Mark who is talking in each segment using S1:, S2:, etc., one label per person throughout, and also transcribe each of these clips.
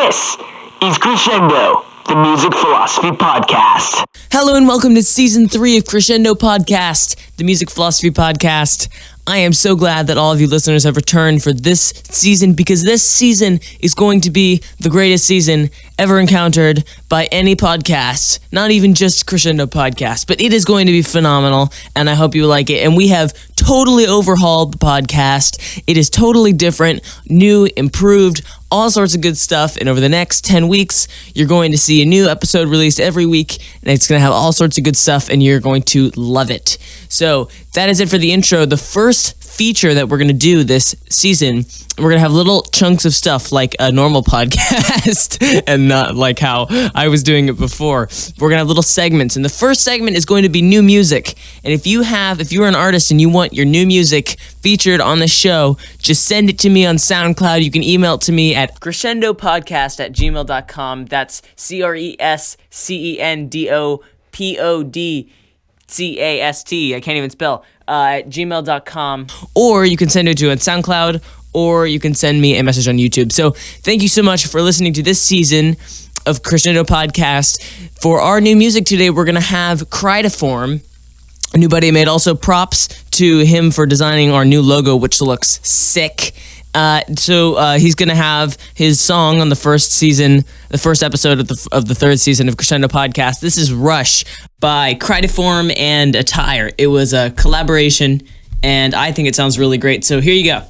S1: This is Crescendo, the Music Philosophy Podcast.
S2: Hello and welcome to Season 3 of Crescendo Podcast, the Music Philosophy Podcast. I am so glad that all of you listeners have returned for this season, because this season is going to be the greatest season ever encountered by any podcast, not even just Crescendo Podcast, but it is going to be phenomenal, and I hope you like it. And we have totally overhauled the podcast. It is totally different, new, improved, all sorts of good stuff, and over the next 10 weeks, you're going to see a new episode released every week, and it's going to have all sorts of good stuff, and you're going to love it. So that is it for the intro. The first feature that we're going to do this season, we're going to have little chunks of stuff like a normal podcast and not like how I was doing it before. We're going to have little segments, and the first segment is going to be new music. And if you're an artist and you want your new music featured on the show, just send it to me on SoundCloud. You can email it to me at crescendopodcast@gmail.com. That's CRESCENDOPODCAST. I can't even spell. At gmail.com, or you can send it to on SoundCloud, or you can send me a message on YouTube. So thank you so much for listening to this season of Crescendo Podcast. For our new music today, we're going to have Crytiform, a new buddy I made. Also props to him for designing our new logo, which looks sick. So he's going to have his song on the first episode of the third season of Crescendo Podcast. This is Rush by Crytiform and Attire. It was a collaboration, and I think it sounds really great. So here you go.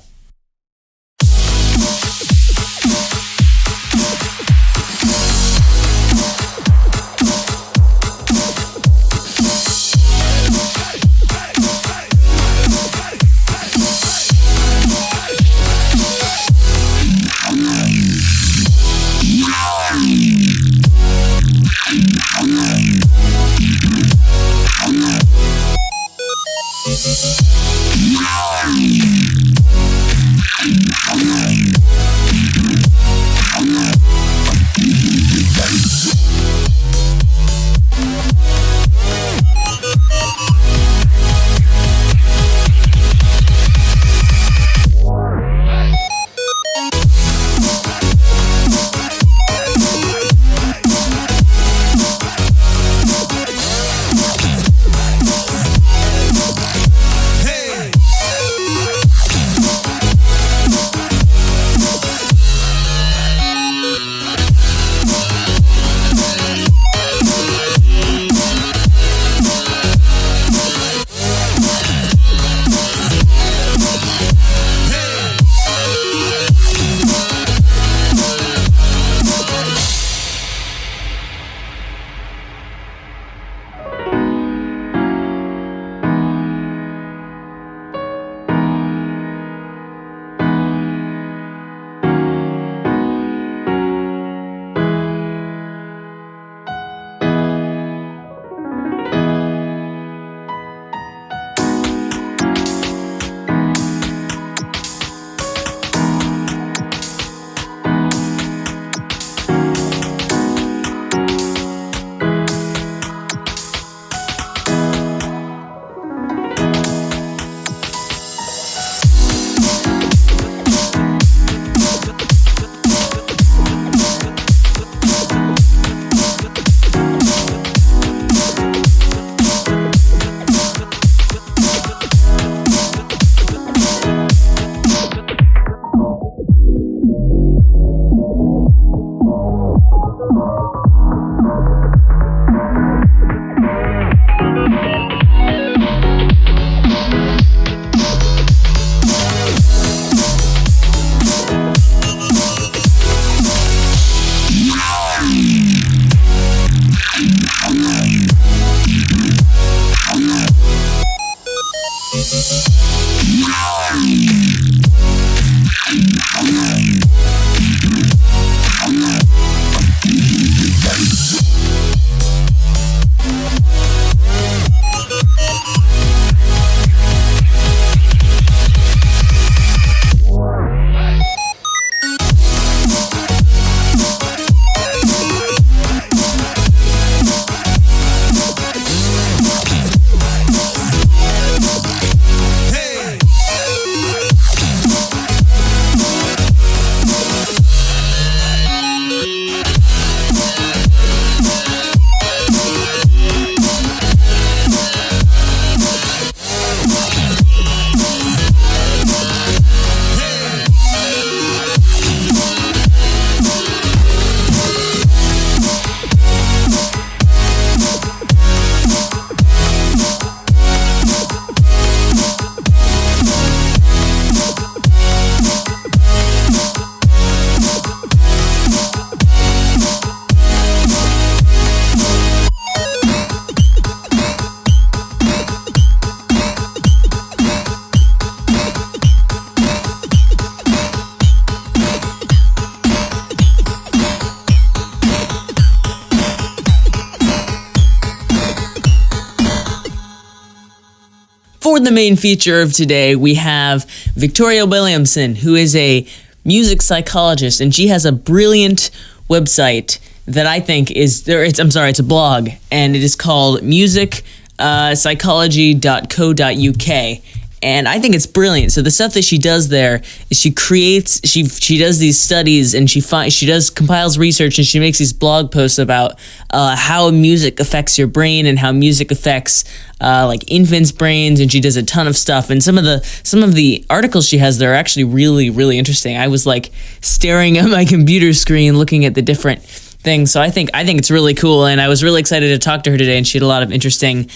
S2: for the main feature of today, we have Victoria Williamson, who is a music psychologist, and she has a brilliant website that I think is there. It's a blog, and it is called music psychology.co.uk. And I think it's brilliant. So the stuff that she does there is she does these studies, and she compiles research, and she makes these blog posts about how music affects your brain and how music affects like infants' brains, and she does a ton of stuff. And some of the articles she has there are actually really, really interesting. I was like staring at my computer screen looking at the different things. So I think it's really cool, and I was really excited to talk to her today, and she had a lot of interesting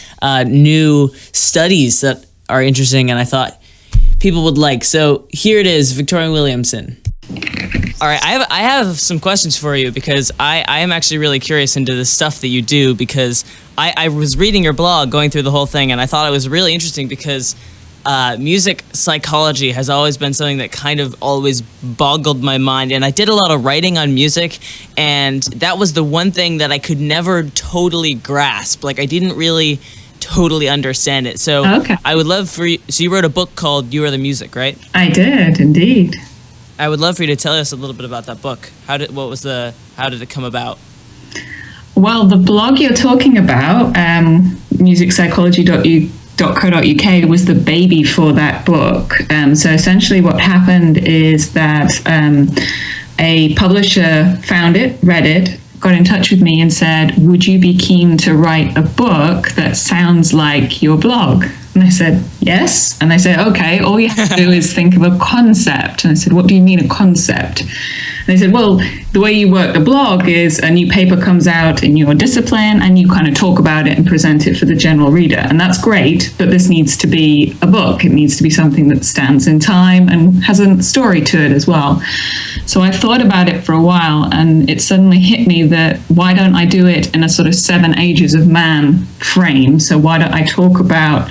S2: new studies that are interesting, and I thought people would like. So here it is, Victoria Williamson. All right, I have some questions for you, because I am actually really curious into the stuff that you do, because I was reading your blog, going through the whole thing, and I thought it was really interesting because music psychology has always been something that kind of always boggled my mind, and I did a lot of writing on music, and that was the one thing that I could never totally grasp. Like, I didn't really totally understand it. So okay. I would love for you, so you wrote a book called You Are the Music, right?
S3: I did, indeed.
S2: I would love for you to tell us a little bit about that book. How did it come about?
S3: Well, the blog you're talking about, music psychology.co.uk, was the baby for that book. So essentially what happened is that a publisher found it, read it, got in touch with me and said, would you be keen to write a book that sounds like your blog? And I said, yes. And they said, okay, all you have to do is think of a concept. And I said, what do you mean a concept? And they said, well, the way you work the blog is a new paper comes out in your discipline and you kind of talk about it and present it for the general reader. And that's great, but this needs to be a book. It needs to be something that stands in time and has a story to it as well. So I thought about it for a while, and it suddenly hit me that why don't I do it in a sort of 7 ages of man frame? So why don't I talk about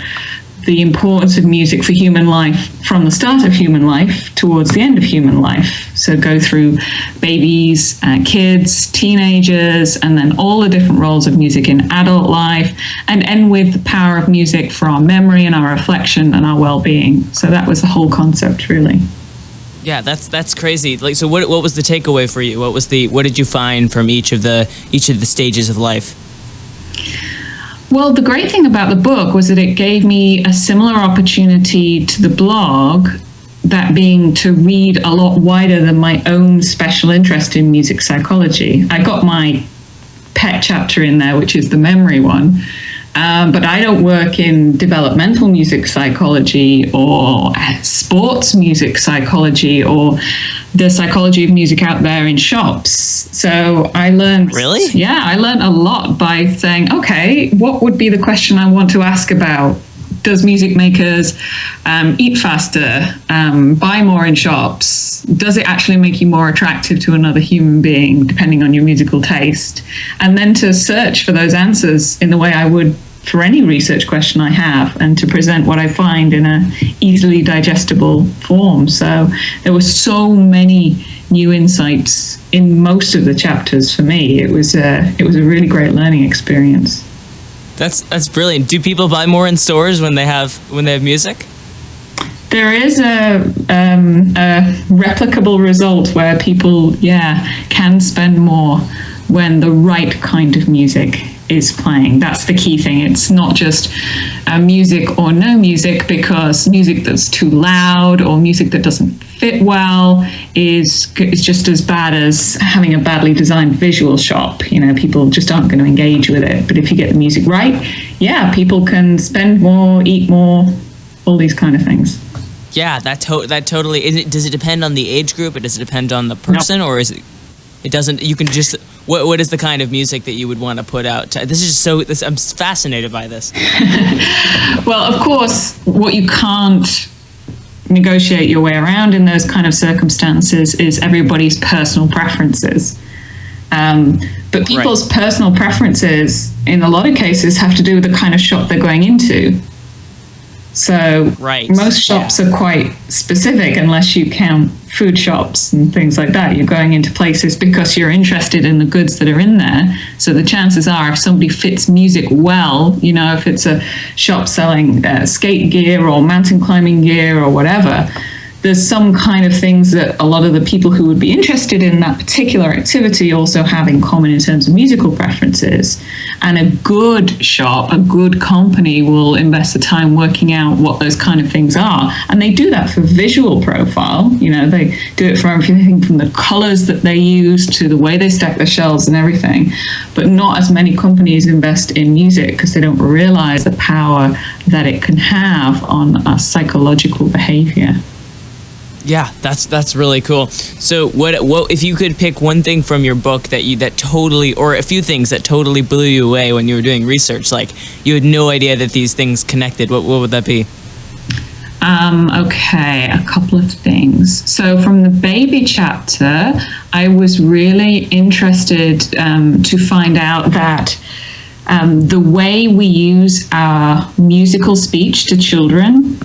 S3: the importance of music for human life from the start of human life towards the end of human life? So go through babies, kids, teenagers, and then all the different roles of music in adult life, and end with the power of music for our memory and our reflection and our well-being. So that was the whole concept, really.
S2: Yeah, that's crazy. Like, so what was the takeaway for you? What did you find from each of the stages of life?
S3: Well, the great thing about the book was that it gave me a similar opportunity to the blog, that being to read a lot wider than my own special interest in music psychology. I got my pet chapter in there, which is the memory one. But I don't work in developmental music psychology or sports music psychology or the psychology of music out there in shops. So I learned...
S2: Really?
S3: Yeah, I learned a lot by saying, okay, what would be the question I want to ask about? Does music makers eat faster, buy more in shops? Does it actually make you more attractive to another human being, depending on your musical taste? And then to search for those answers in the way I would for any research question I have, and to present what I find in a easily digestible form. So there were so many new insights in most of the chapters for me. It was a really great learning experience.
S2: That's brilliant. Do people buy more in stores when they have music?
S3: There is a replicable result where people, can spend more when the right kind of music is playing. That's the key thing. It's not just music or no music, because music that's too loud or music that doesn't fit well is just as bad as having a badly designed visual shop. You know, people just aren't going to engage with it. But if you get the music right, people can spend more, eat more, all these kind of things.
S2: Yeah, that totally. Does it depend on the age group, or does it depend on the person, or is it? It doesn't. You can just. What is the kind of music that you would want to put out? This is just I'm fascinated by this.
S3: Well, of course, what you can't negotiate your way around in those kind of circumstances is everybody's personal preferences. But people's personal preferences, in a lot of cases, have to do with the kind of shop they're going into. So
S2: Right.
S3: most shops are quite specific unless you count food shops and things like that. You're going into places because you're interested in the goods that are in there. So the chances are if somebody fits music well, you know, if it's a shop selling skate gear or mountain climbing gear or whatever, there's some kind of things that a lot of the people who would be interested in that particular activity also have in common in terms of musical preferences. And a good shop, a good company will invest the time working out what those kind of things are. And they do that for visual profile. You know, they do it for everything from the colors that they use to the way they stack their shelves and everything. But not as many companies invest in music because they don't realize the power that it can have on our psychological behavior.
S2: Yeah, that's really cool. So what if you could pick one thing from your book that totally, or a few things that totally blew you away when you were doing research, like you had no idea that these things connected, what would that be?
S3: Okay, a couple of things. So from the baby chapter, I was really interested to find out that the way we use our musical speech to children,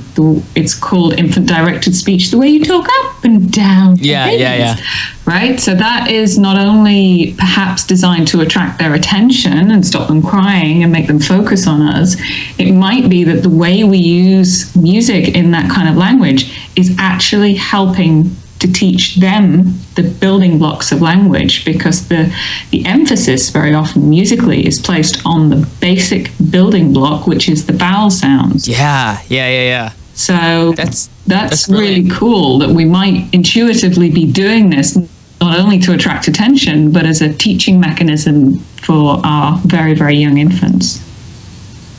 S3: it's called infant-directed speech, the way you talk up and down.
S2: Yeah.
S3: Right? So that is not only perhaps designed to attract their attention and stop them crying and make them focus on us, it might be that the way we use music in that kind of language is actually helping to teach them the building blocks of language, because the emphasis very often musically is placed on the basic building block, which is the vowel sounds.
S2: Yeah.
S3: So that's really
S2: brilliant.
S3: Cool that we might intuitively be doing this not only to attract attention, but as a teaching mechanism for our very, very young infants.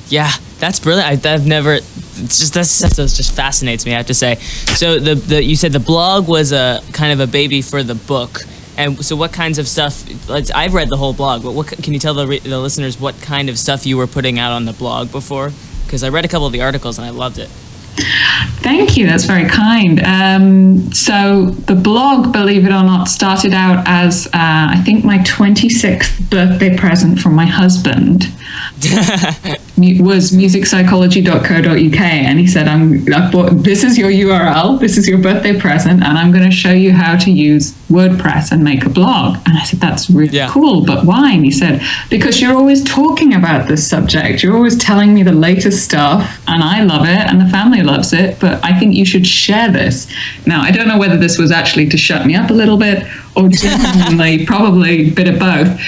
S2: Yeah, that's brilliant. I've never. It's just that stuff just fascinates me, I have to say. So you said the blog was a kind of a baby for the book, and so what kinds of stuff? I've read the whole blog, but what can you tell the listeners what kind of stuff you were putting out on the blog before? Because I read a couple of the articles and I loved it.
S3: Thank you. That's very kind. So the blog, believe it or not, started out as I think my 26th birthday present from my husband. Was musicpsychology.co.uk, and he said, this is your URL, this is your birthday present, and I'm going to show you how to use WordPress and make a blog. And I said, that's really cool, but why? And he said, because you're always talking about this subject, you're always telling me the latest stuff, and I love it and the family loves it, but I think you should share this. Now, I don't know whether this was actually to shut me up a little bit or genuinely probably a bit of both,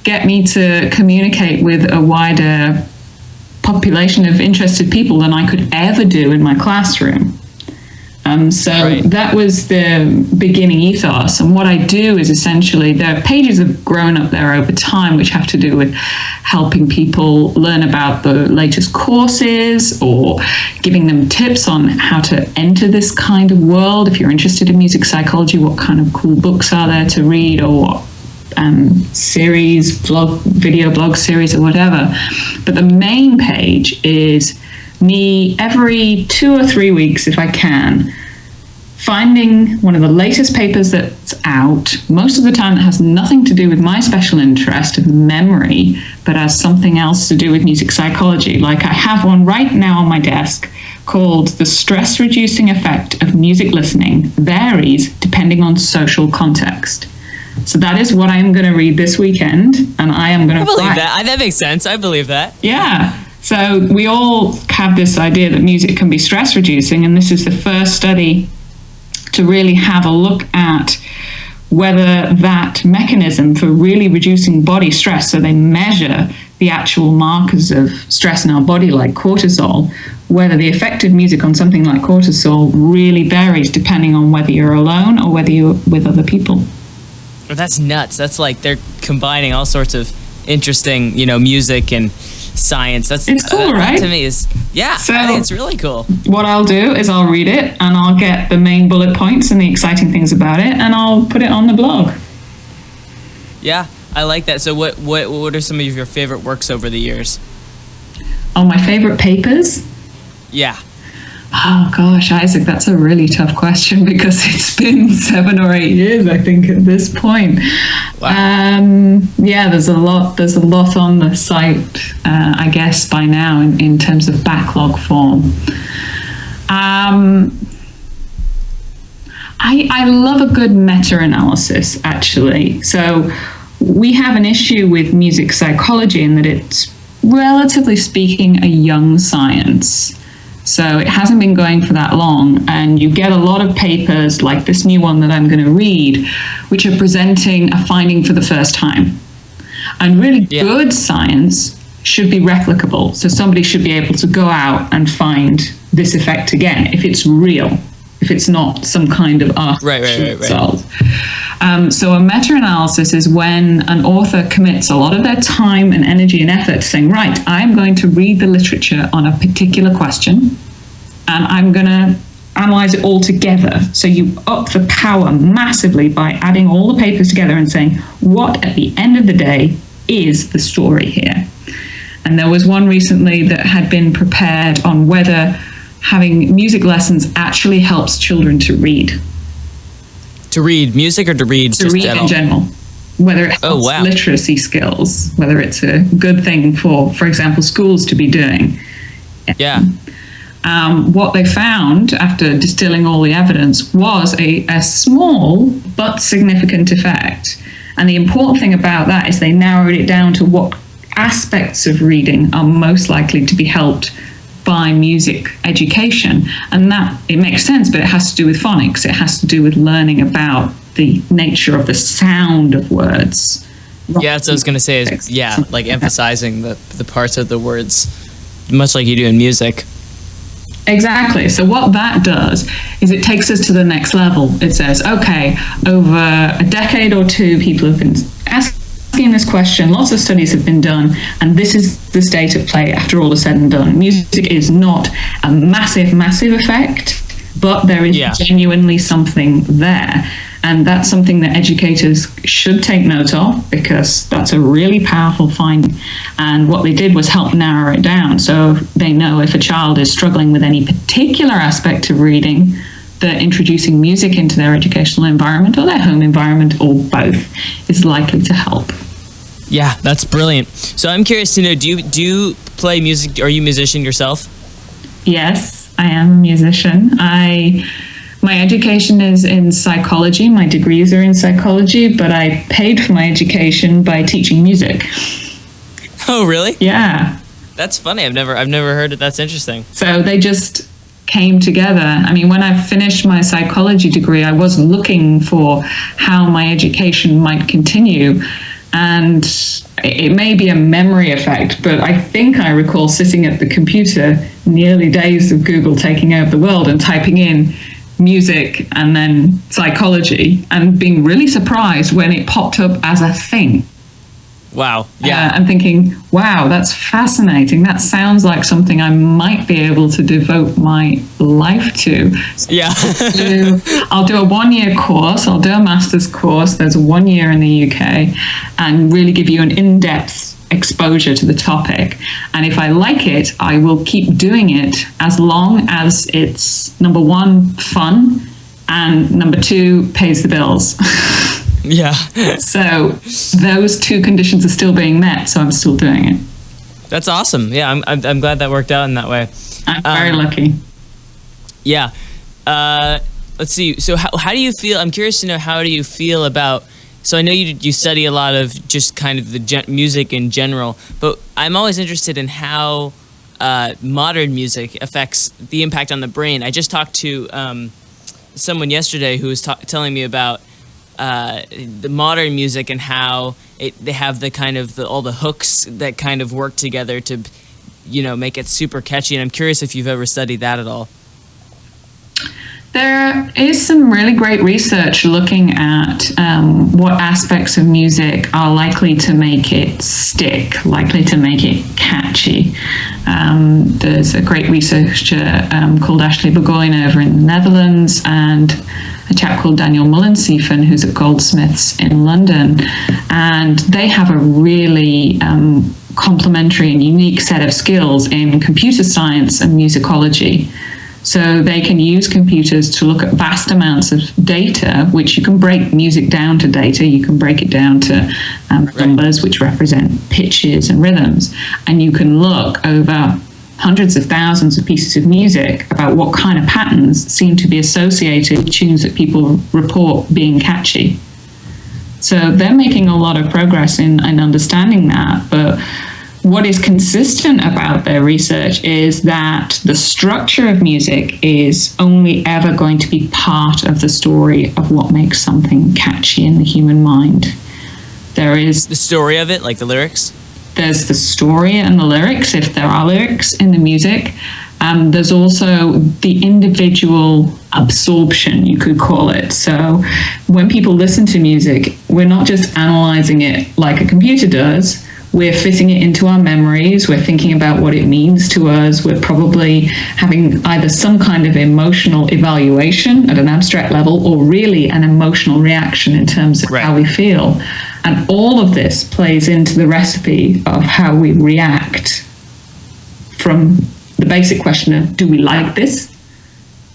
S3: get me to communicate with a wider population of interested people than I could ever do in my classroom. That was the beginning ethos. And what I do is essentially, their pages have grown up there over time, which have to do with helping people learn about the latest courses or giving them tips on how to enter this kind of world. If you're interested in music psychology, what kind of cool books are there to read, or what video blog series or whatever. But the main page is me every 2 or 3 weeks, if I can, finding one of the latest papers that's out. Most of the time it has nothing to do with my special interest of memory, but has something else to do with music psychology. Like I have one right now on my desk called The Stress Reducing Effect of Music Listening Varies Depending on Social Context. So that is what I'm going to read this weekend, and I am going to
S2: believe that. That makes sense. I believe that.
S3: Yeah. So we all have this idea that music can be stress reducing, and this is the first study to really have a look at whether that mechanism for really reducing body stress, so they measure the actual markers of stress in our body like cortisol, whether the effect of music on something like cortisol really varies depending on whether you're alone or whether you're with other people.
S2: That's nuts. That's like they're combining all sorts of interesting, music and science.
S3: It's cool, right?
S2: To me is, so I think it's really cool.
S3: What I'll do is I'll read it and I'll get the main bullet points and the exciting things about it, and I'll put it on the blog.
S2: Yeah, I like that. So what are some of your favorite works over the years?
S3: Oh, my favorite papers?
S2: Yeah.
S3: Oh gosh, Isaac, that's a really tough question because it's been 7 or 8 years, I think, at this point.
S2: Wow.
S3: Yeah, there's a lot on the site, I guess, by now in terms of backlog form. I love a good meta-analysis, actually. So we have an issue with music psychology in that it's, relatively speaking, a young science. So it hasn't been going for that long, and you get a lot of papers like this new one that I'm going to read, which are presenting a finding for the first time. And really good science should be replicable. So somebody should be able to go out and find this effect again, if it's real, if it's not some kind of artificial result. So a meta-analysis is when an author commits a lot of their time and energy and effort to saying, right, I'm going to read the literature on a particular question, and I'm going to analyze it all together. So you up the power massively by adding all the papers together and saying, what at the end of the day is the story here? And there was one recently that had been prepared on whether having music lessons actually helps children to read.
S2: To read music or to read
S3: to read in general, whether it helps literacy skills, whether it's a good thing for example, schools to be doing.
S2: Yeah.
S3: What they found after distilling all the evidence was a small but significant effect. And the important thing about that is they narrowed it down to what aspects of reading are most likely to be helped by music education. And that, it makes sense, but it has to do with phonics. It has to do with learning about the nature of the sound of words.
S2: Yeah, that's what I was going to say. Is, like emphasizing the parts of the words, much like you do in music.
S3: Exactly. So what that does is it takes us to the next level. It says, okay, over a decade or two, people have been asking this question, lots of studies have been done, and this is the state of play after all is said and done. Music is not a massive effect, but there is genuinely something there. And that's something that educators should take note of, because that's a really powerful finding. And what they did was help narrow it down. So they know if a child is struggling with any particular aspect of reading, that introducing music into their educational environment or their home environment or both is likely to help.
S2: Yeah, that's brilliant. So I'm curious to know, do you play music? Are you a musician yourself?
S3: Yes, I am a musician. My education is in psychology. My degrees are in psychology, but I paid for my education by teaching music.
S2: Oh, really?
S3: Yeah.
S2: That's funny. I've never heard it. That's interesting.
S3: So they just came together. I mean, when I finished my psychology degree, I was looking for how my education might continue. And it may be a memory effect, but I think I recall sitting at the computer in the early days of Google taking over the world and typing in music and then psychology and being really surprised when it popped up as a thing.
S2: Wow. Yeah.
S3: And thinking, wow, that's fascinating. That sounds like something I might be able to devote my life to.
S2: Yeah.
S3: I'll do a 1-year course. I'll do a master's course. There's 1 year in the UK, and really give you an in-depth exposure to the topic. And if I like it, I will keep doing it as long as it's, number one, fun, and number two, pays the bills.
S2: Yeah.
S3: So those two conditions are still being met, so I'm still doing it.
S2: That's awesome. Yeah, I'm glad that worked out in that way.
S3: I'm very lucky.
S2: Yeah. Let's see. So how do you feel? I'm curious to know, how do you feel about, so I know you study a lot of just kind of the music in general, but I'm always interested in how modern music affects the impact on the brain. I just talked to someone yesterday who was telling me about the modern music and how they have the kind of all the hooks that kind of work together to, make it super catchy. And I'm curious if you've ever studied that at all.
S3: There is some really great research looking at what aspects of music are likely to make it stick, likely to make it catchy. There's a great researcher called Ashley Burgoyne over in the Netherlands, and a chap called Daniel Mullensiefen, who's at Goldsmiths in London. And they have a really complementary and unique set of skills in computer science and musicology. So they can use computers to look at vast amounts of data, which you can break music down to data. You can break it down to numbers, which represent pitches and rhythms. And you can look over hundreds of thousands of pieces of music about what kind of patterns seem to be associated with tunes that people report being catchy. So they're making a lot of progress in understanding that. But what is consistent about their research is that the structure of music is only ever going to be part of the story of what makes something catchy in the human mind. There is
S2: The story of it, like the lyrics?
S3: There's the story and the lyrics, if there are lyrics in the music. There's also the individual absorption, you could call it. So when people listen to music, we're not just analyzing it like a computer does. We're fitting it into our memories. We're thinking about what it means to us. We're probably having either some kind of emotional evaluation at an abstract level or really an emotional reaction in terms of how we feel. And all of this plays into the recipe of how we react, from the basic question of, do we like this?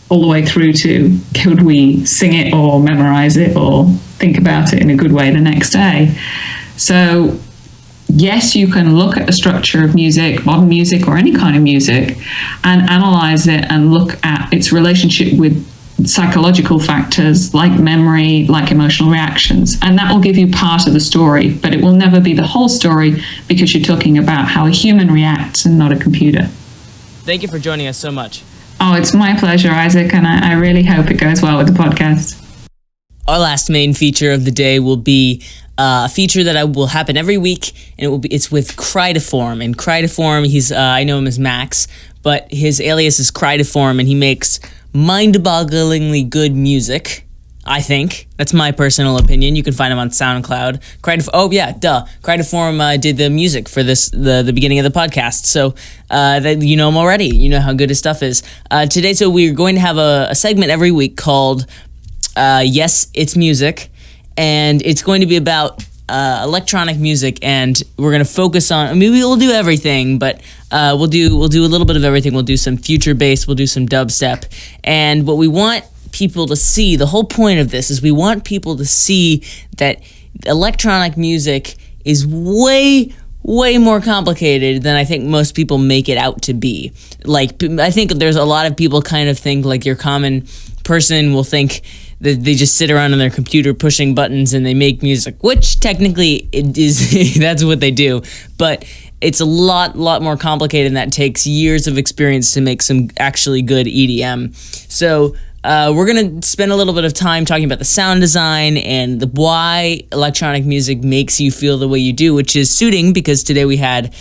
S3: All the way through to, could we sing it or memorize it or think about it in a good way the next day? So yes, you can look at the structure of music, modern music or any kind of music, and analyze it and look at its relationship with psychological factors like memory, like emotional reactions. And that will give you part of the story, but it will never be the whole story because you're talking about how a human reacts and not a computer.
S2: Thank you for joining us so much.
S3: Oh, it's my pleasure, Isaac, and I really hope it goes well with the podcast.
S2: Our last main feature of the day will be a feature that will happen every week, and it's with Crideform. And Crideform, I know him as Max, but his alias is Crideform, and he makes mind-bogglingly good music. I think that's my personal opinion. You can find him on SoundCloud. Crideform did the music for the beginning of the podcast, so that you know him already. You know how good his stuff is. Today, so we're going to have a segment every week called Yes, It's Music. And it's going to be about electronic music, and we're going to focus on, I mean, we'll do everything, but we'll do a little bit of everything. We'll do some future bass, we'll do some dubstep, and what we want people to see, the whole point of this is we want people to see that electronic music is way more complicated than I think most people make it out to be. Like, I think there's a lot of people kind of think, like, your common person will think that they just sit around on their computer pushing buttons and they make music, which technically it is that's what they do, but it's a lot more complicated, and that takes years of experience to make some actually good EDM. So we're going to spend a little bit of time talking about the sound design and why electronic music makes you feel the way you do, which is suiting because today we had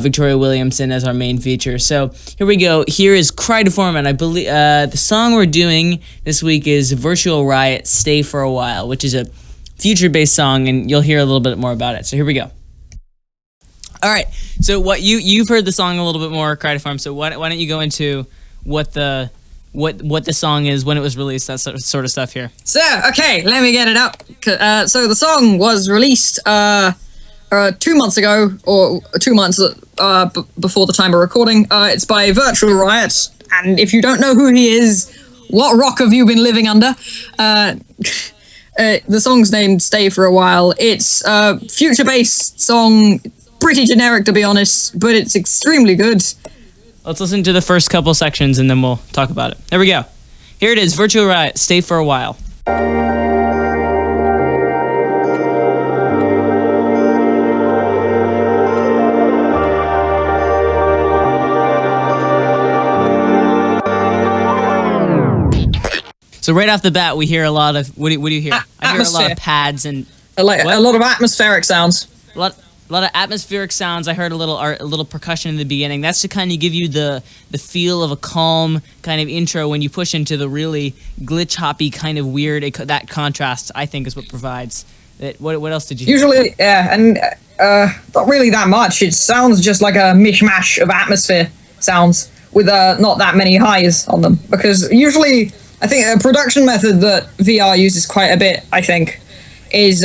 S2: Victoria Williamson as our main feature. So here we go. Here is Crideform, and I believe the song we're doing this week is Virtual Riot, Stay for a While, which is a future-based song, and you'll hear a little bit more about it. So here we go. All right. So what you've heard the song a little bit more, Crideform. So why don't you go into what the song is, when it was released, that sort of stuff here.
S4: So, okay, let me get it up. So the song was released 2 months ago, or 2 months before the time of recording. It's by Virtual Riot, and if you don't know who he is, what rock have you been living under? The song's named Stay for a While. It's a future-based song, pretty generic to be honest, but it's extremely good.
S2: Let's listen to the first couple sections and then we'll talk about it. There we go. Here it is, Virtual Riot, Stay for a While. So right off the bat, we hear a lot of, what do you hear? I hear a lot of pads and...
S4: A lot of atmospheric sounds.
S2: A lot of atmospheric sounds. I heard a little percussion in the beginning. That's to kind of give you the feel of a calm kind of intro when you push into the really glitch hoppy kind of weird. That contrast, I think, is what provides. What else did you hear?
S4: Usually, yeah, and not really that much. It sounds just like a mishmash of atmosphere sounds with not that many highs on them. Because usually, I think a production method that VR uses quite a bit, I think, is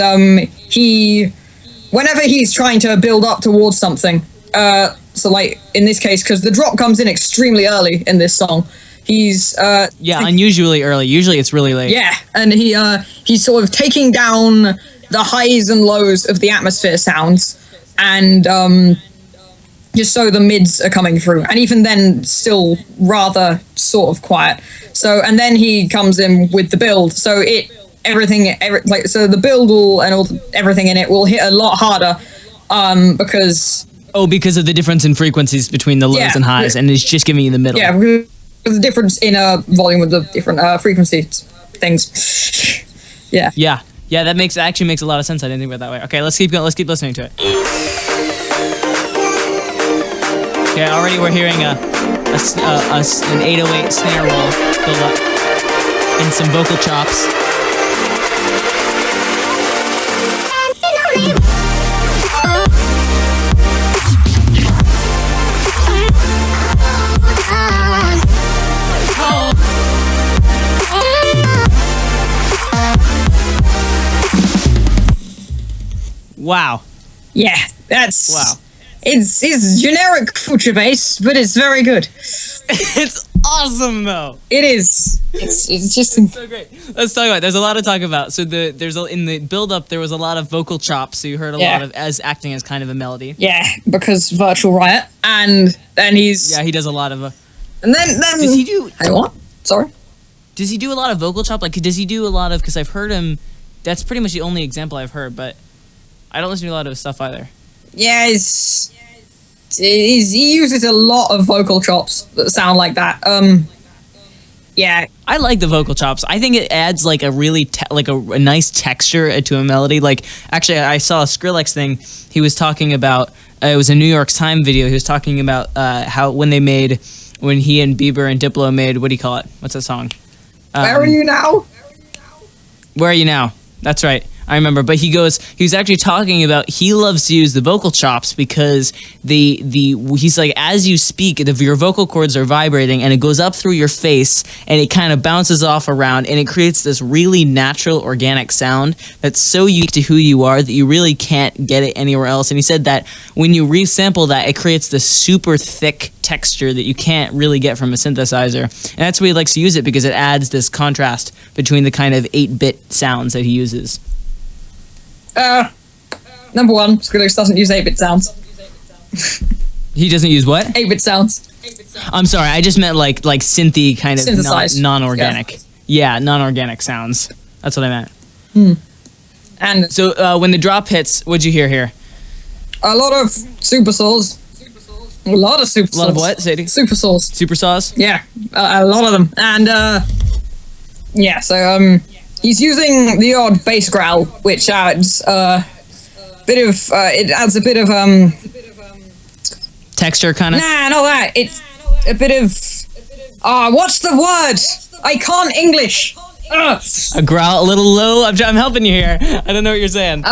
S4: whenever he's trying to build up towards something, so like in this case, because the drop comes in extremely early in this song, he's
S2: unusually early. Usually it's really late.
S4: yeah, and he's sort of taking down the highs and lows of the atmosphere sounds, and just so the mids are coming through, and even then still rather sort of quiet. So, and then he comes in with the build, so so the build will everything in it will hit a lot harder, because
S2: of the difference in frequencies between the lows and highs, and it's just giving you the middle.
S4: yeah, because the difference in volume with the different frequency things. Yeah.
S2: Yeah, that actually makes a lot of sense. I didn't think about it that way. Okay, let's keep going. Let's keep listening to it. Okay, already we're hearing an 808 snare roll build up and some vocal chops. Wow.
S4: Yeah, that's...
S2: Wow.
S4: It's generic future bass, but it's very good.
S2: It's awesome, though.
S4: It is. It's just...
S2: So great. Let's talk about it. There's a lot to talk about. So in the build-up, there was a lot of vocal chops, so you heard a lot of as acting as kind of a melody.
S4: Yeah, because Virtual Riot, and then he's...
S2: Yeah, he does a lot of...
S4: and then...
S2: Does he do...
S4: Hey, what? Sorry?
S2: Does he do a lot of vocal chop? Like, does he do a lot of... Because I've heard him... That's pretty much the only example I've heard, but I don't listen to a lot of his stuff either.
S4: Yeah, he uses a lot of vocal chops that sound like that. Yeah.
S2: I like the vocal chops. I think it adds like a really a nice texture to a melody. Like, actually, I saw a Skrillex thing. He was talking about it was a New York Times video. He was talking about how when he and Bieber and Diplo made, what do you call it? What's that song?
S4: Where are you now?
S2: Where Are You Now? That's right. I remember, but he was actually talking about he loves to use the vocal chops because he's like, as you speak, your vocal cords are vibrating and it goes up through your face and it kind of bounces off around and it creates this really natural, organic sound that's so unique to who you are that you really can't get it anywhere else. And he said that when you resample that, it creates this super thick texture that you can't really get from a synthesizer. And that's why he likes to use it, because it adds this contrast between the kind of 8-bit sounds that he uses.
S4: Number one, Skrillex doesn't use 8-bit sounds.
S2: He doesn't use what?
S4: 8-bit sounds.
S2: I'm sorry, I just meant like synthy kind of
S4: Synthesized.
S2: non-organic. Yeah, non-organic sounds. That's what I meant.
S4: And
S2: so when the drop hits, what'd you hear here?
S4: a lot of super saws. A lot of super saws.
S2: A lot of what, Sadie?
S4: Super saws.
S2: Super saws?
S4: Yeah, a lot of them. And yeah, so he's using the odd bass growl, which adds a bit of
S2: Texture kind of?
S4: Nah, not that. It's a bit of what's the word? I can't English.
S2: A growl, a little low. I'm helping you here. I don't know what you're saying.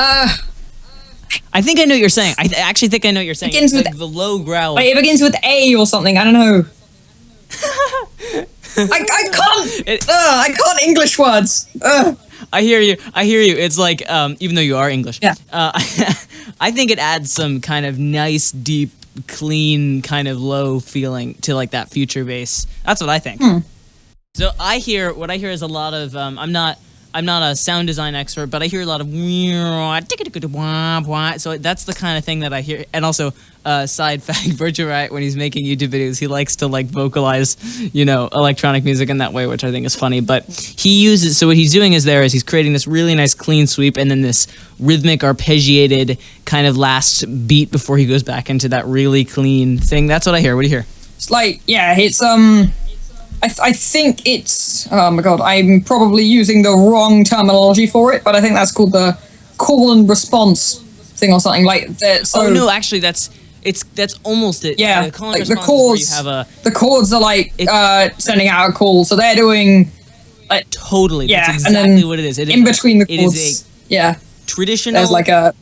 S2: I think I know what you're saying. I actually think I know what you're saying.
S4: Begins with
S2: the low growl.
S4: Wait, it begins with A or something. I don't know. I can't English words.
S2: I hear you. It's like, even though you are English.
S4: Yeah.
S2: I think it adds some kind of nice, deep, clean, kind of low feeling to like that future bass. That's what I think. So what I hear is a lot of, I'm not a sound design expert, but I hear a lot of so that's the kind of thing that I hear. And also, side fact, Virtual Riot, when he's making YouTube videos, he likes to like vocalize, electronic music in that way, which I think is funny. But he uses, so what he's doing is he's creating this really nice clean sweep and then this rhythmic arpeggiated kind of last beat before he goes back into that really clean thing. That's what I hear. What do you hear?
S4: It's like, yeah, it's I think it's, oh my god, I'm probably using the wrong terminology for it, but I think that's called the call and response thing or something like that. So,
S2: no, actually, that's almost it.
S4: Yeah,
S2: call and
S4: like the
S2: response
S4: chords.
S2: is where you have
S4: the chords are like sending out a call, so they're doing like
S2: totally.
S4: Yeah,
S2: that's
S4: and
S2: exactly
S4: then
S2: what it is.
S4: In between the chords,
S2: it is
S4: yeah,
S2: traditional.
S4: there's like a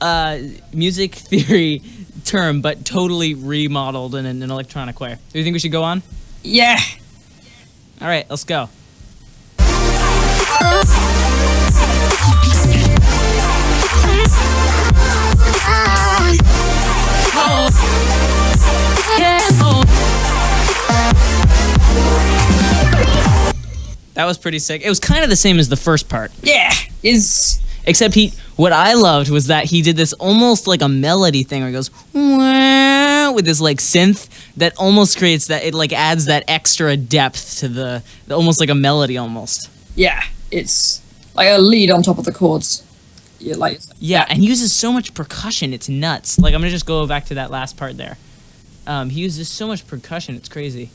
S2: music theory term, but totally remodeled in an electronic way. Do you think we should go on?
S4: Yeah.
S2: All right, let's go. That was pretty sick. It was kind of the same as the first part.
S4: Yeah,
S2: Except what I loved was that he did this almost like a melody thing where he goes, "Wah," with this like synth that almost creates that, it like adds that extra depth to the almost like a melody almost.
S4: yeah, it's like a lead on top of the chords.
S2: Yeah, and he uses so much percussion, it's nuts. Like, I'm gonna just go back to that last part there. He uses so much percussion, it's crazy.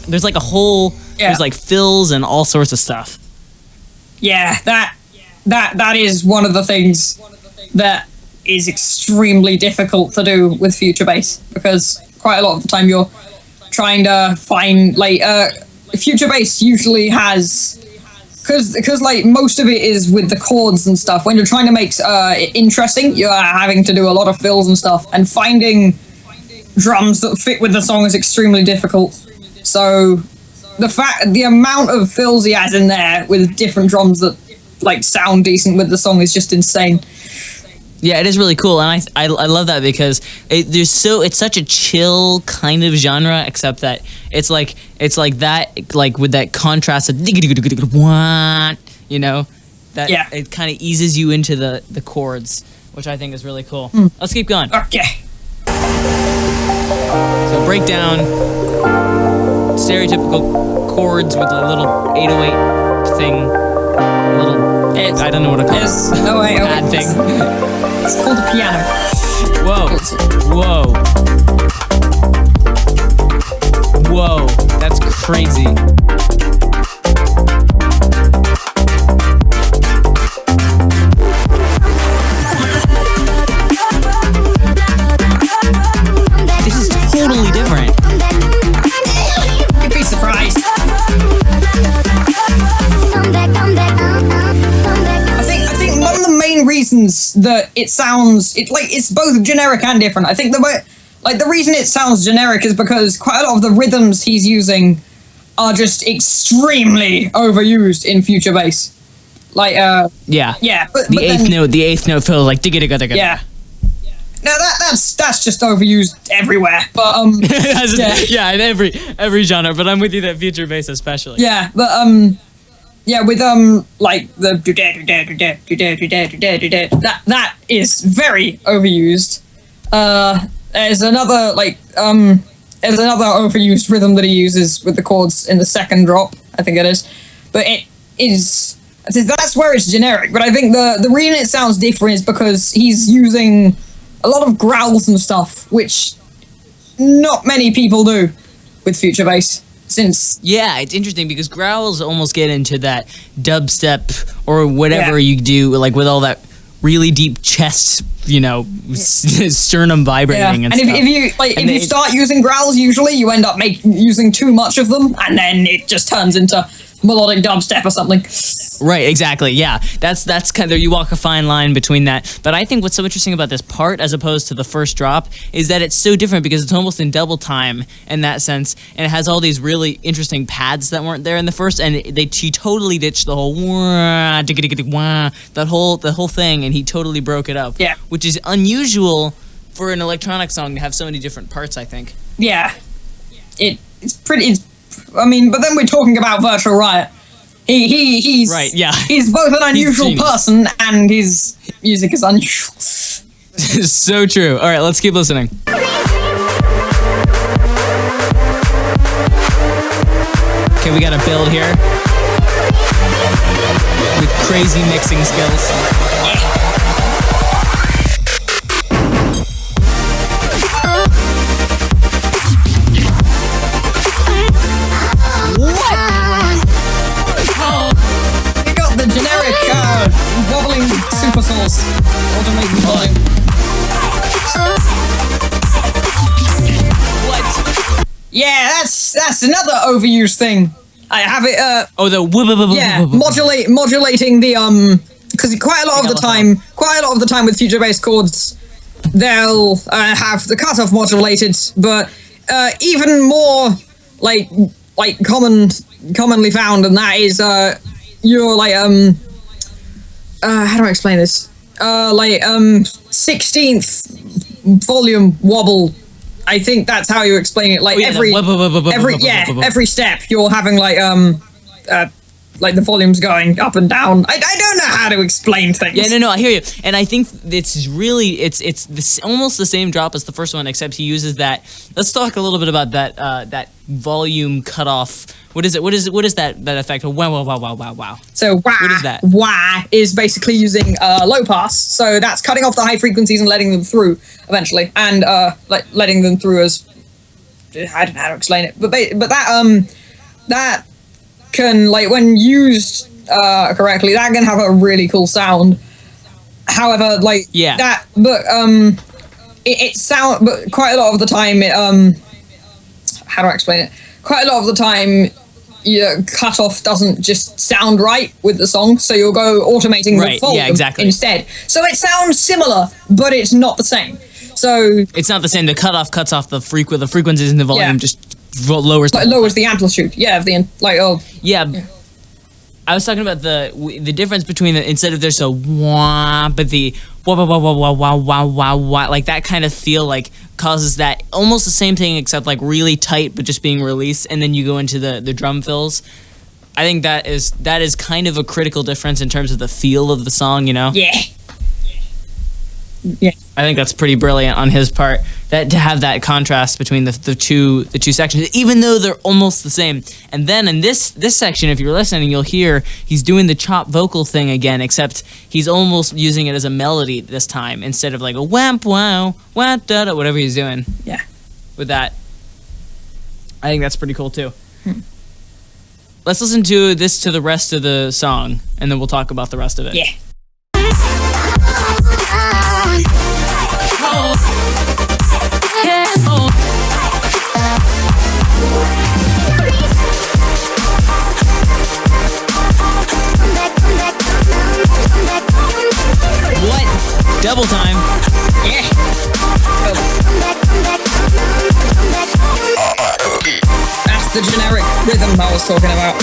S2: There's like a whole, there's like fills and all sorts of stuff.
S4: Yeah, that is one of the things that is extremely difficult to do with future bass, because quite a lot of the time you're trying to find like future bass usually has, because like most of it is with the chords and stuff. When you're trying to make it interesting, you're having to do a lot of fills and stuff, and finding drums that fit with the song is extremely difficult. So the amount of fills he has in there with different drums that like sound decent with the song is just insane.
S2: Yeah, it is really cool, and I love that because it's such a chill kind of genre, except that it's like that, like with that contrast of you know, that it kind of eases you into the chords, which I think is really cool. Let's keep going.
S4: Okay.
S2: So breakdown, stereotypical chords with a little 808 thing, I don't know what to call it. Bad thing.
S4: It's called a piano.
S2: Whoa, that's crazy. This is totally different.
S4: You'd be surprised. I think one of the main reasons that it's both generic and different. I think the reason it sounds generic is because quite a lot of the rhythms he's using are just extremely overused in future bass. Like
S2: yeah,
S4: but
S2: the eighth note feels like digga.
S4: Yeah. No, that's just overused everywhere. But
S2: yeah, in every genre. But I'm with you that future bass especially.
S4: Yeah, but yeah, with like the that is very overused. There's another overused rhythm that he uses with the chords in the second drop, I think it is. But that's where it's generic. But I think the reason it sounds different is because he's using a lot of growls and stuff, which not many people do with future bass.
S2: Yeah, it's interesting because growls almost get into that dubstep or whatever you do, like with all that really deep chest, sternum vibrating and stuff.
S4: And if you start using growls, usually you end up using too much of them, and then it just turns into melodic dubstep or something.
S2: Right, exactly. Yeah, that's kind of, you walk a fine line between that. But I think what's so interesting about this part, as opposed to the first drop, is that it's so different because it's almost in double time in that sense, and it has all these really interesting pads that weren't there in the first, and he totally ditched the whole the whole thing, and he totally broke it up.
S4: Yeah,
S2: which is unusual for an electronic song to have so many different parts, I think.
S4: Yeah, I mean, but then we're talking about Virtual Riot. He's
S2: right, yeah.
S4: He's both an unusual person and his music is unusual.
S2: So true. All right, let's keep listening. Okay, we got a build here with crazy mixing skills.
S4: Generic wobbling super sauce automating volume.
S2: What?
S4: Yeah, that's another overused thing. I have it. Modulating the because quite a lot of the time with future bass chords, they'll have the cutoff modulated, but even more like commonly found, and that is you're like how do I explain this? 16th volume wobble I think that's how you explain it. Like every step you're having like the volume's going up and down. I don't know how to explain things.
S2: Yeah, no, I hear you. And I think it's really, it's almost the same drop as the first one, except he uses that. Let's talk a little bit about that volume cutoff. What is it? What is that effect? Wow.
S4: So wah,
S2: what is that?
S4: Wah is basically using low pass. So that's cutting off the high frequencies and letting them through eventually. And like letting them through as, I don't know how to explain it. But that can, like, when used correctly, that can have a really cool sound. However, like that, but but quite a lot of the time, how do I explain it? Quite a lot of the time, your cutoff doesn't just sound right with the song, so you'll go automating the volume instead. So it sounds similar, but it's not the same. So
S2: it's not the same. The cutoff cuts off the frequencies, and the volume just lowers
S4: the amplitude.
S2: I was talking about the difference between instead of there's a wah, but the wah wah wah wah wah wah wah wah, like that kind of feel like causes that almost the same thing except like really tight but just being released, and then you go into the drum fills. I think that is kind of a critical difference in terms of the feel of the song, you know?
S4: Yeah.
S2: I think that's pretty brilliant on his part, that to have that contrast between the two sections, even though they're almost the same. And then in this section, if you're listening, you'll hear he's doing the chop vocal thing again, except he's almost using it as a melody this time instead of like a whamp wow wah da da, whatever he's doing.
S4: Yeah.
S2: With that, I think that's pretty cool too. Let's listen to the rest of the song, and then we'll talk about the rest of it.
S4: Yeah.
S2: What? Double time.
S4: Yeah. That's the generic rhythm I was talking about.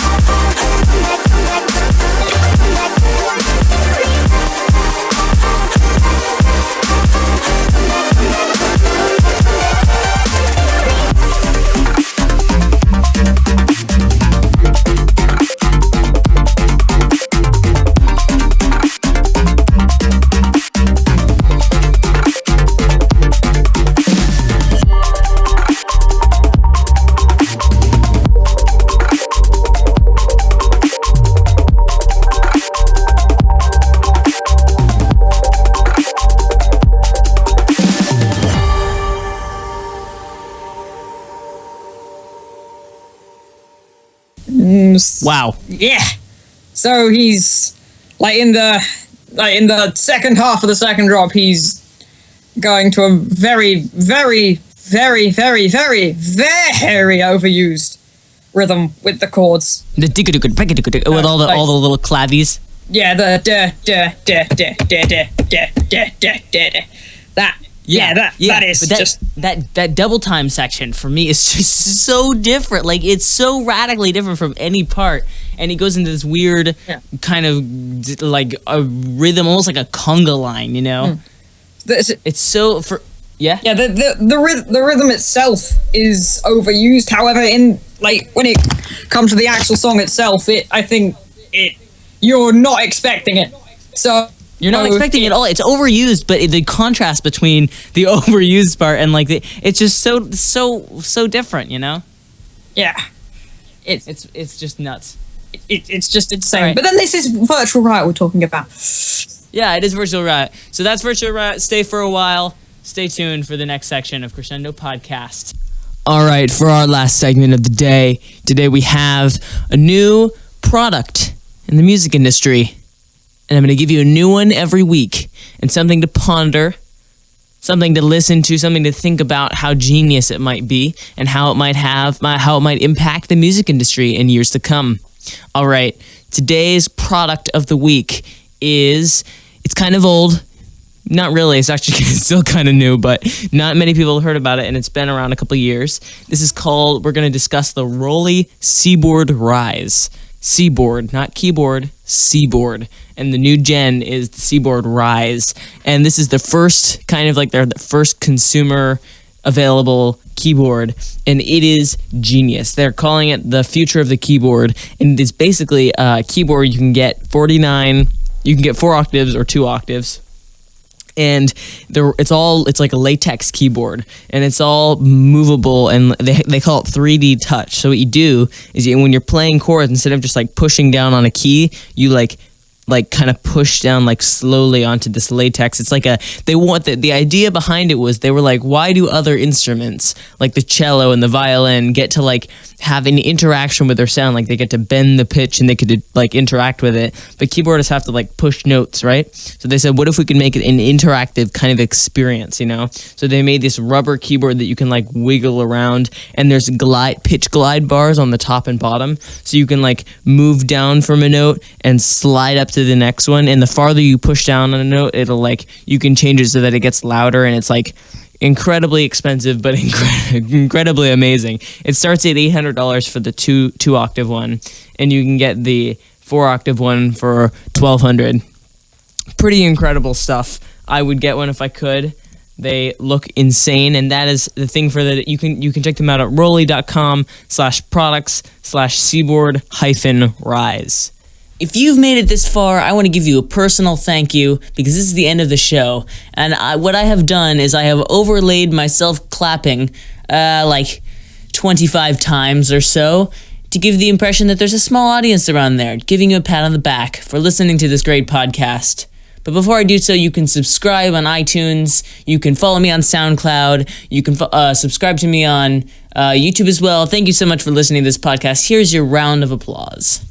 S2: Wow.
S4: Yeah. So he's like in the second half of the second drop, he's going to a very, very, very, very, very, very overused rhythm with the chords.
S2: The with all the little clavies.
S4: Yeah, the that. That is just
S2: that double time section for me is just so different. Like, it's so radically different from any part, and he goes into this weird kind of like a rhythm, almost like a conga line, you know. It's so the
S4: rhythm itself is overused. However, when it comes to the actual song itself, you're not expecting it. So.
S2: You're not expecting it at all. It's overused, but the contrast between the overused part and like it's just so different, you know?
S4: Yeah,
S2: it's just nuts.
S4: It's just insane.
S2: Right.
S4: But then this is Virtual Riot we're talking about.
S2: Yeah, it is Virtual Riot. So that's Virtual Riot. Stay for a while. Stay tuned for the next section of Crescendo Podcast. All right, for our last segment of the day, today we have a new product in the music industry. And I'm going to give you a new one every week, and something to ponder, something to listen to, something to think about how genius it might be, and how it might impact the music industry in years to come. All right, today's product of the week it's kind of old. Not really. It's actually still kind of new, but not many people have heard about it, and it's been around a couple of years. We're going to discuss the Rolly Seaboard Rise. Seaboard, not keyboard, Seaboard. And the new gen is the Seaboard Rise. And this is the first kind of like the first consumer available keyboard, and it is genius. They're calling it the future of the keyboard, and it is basically a keyboard you can get 4 octaves or 2 octaves. And it's like a latex keyboard, and it's all movable, and they call it 3D touch. So what you do is when you're playing chords, instead of just like pushing down on a key, you like kind of push down like slowly onto this latex. It's like the idea behind it was they were like, why do other instruments like the cello and the violin get to like have an interaction with their sound? Like they get to bend the pitch and they could like interact with it, but keyboardists have to like push notes, right? So they said, what if we could make it an interactive kind of experience, you know? So they made this rubber keyboard that you can like wiggle around, and there's pitch glide bars on the top and bottom, so you can like move down from a note and slide up to the next one, and the farther you push down on a note, it'll like, you can change it so that it gets louder, and it's like incredibly expensive but incredibly amazing. It starts at $800 for the two octave one, and you can get the 4 octave one for $1,200. Pretty incredible stuff. I would get one if I could. They look insane, and that is the thing for that. You can check them out at rolly.com/products/seaboard-rise. If you've made it this far, I want to give you a personal thank you, because this is the end of the show. And what I have done is I have overlaid myself clapping like 25 times or so to give the impression that there's a small audience around there, giving you a pat on the back for listening to this great podcast. But before I do so, you can subscribe on iTunes, you can follow me on SoundCloud, you can subscribe to me on YouTube as well. Thank you so much for listening to this podcast. Here's your round of applause.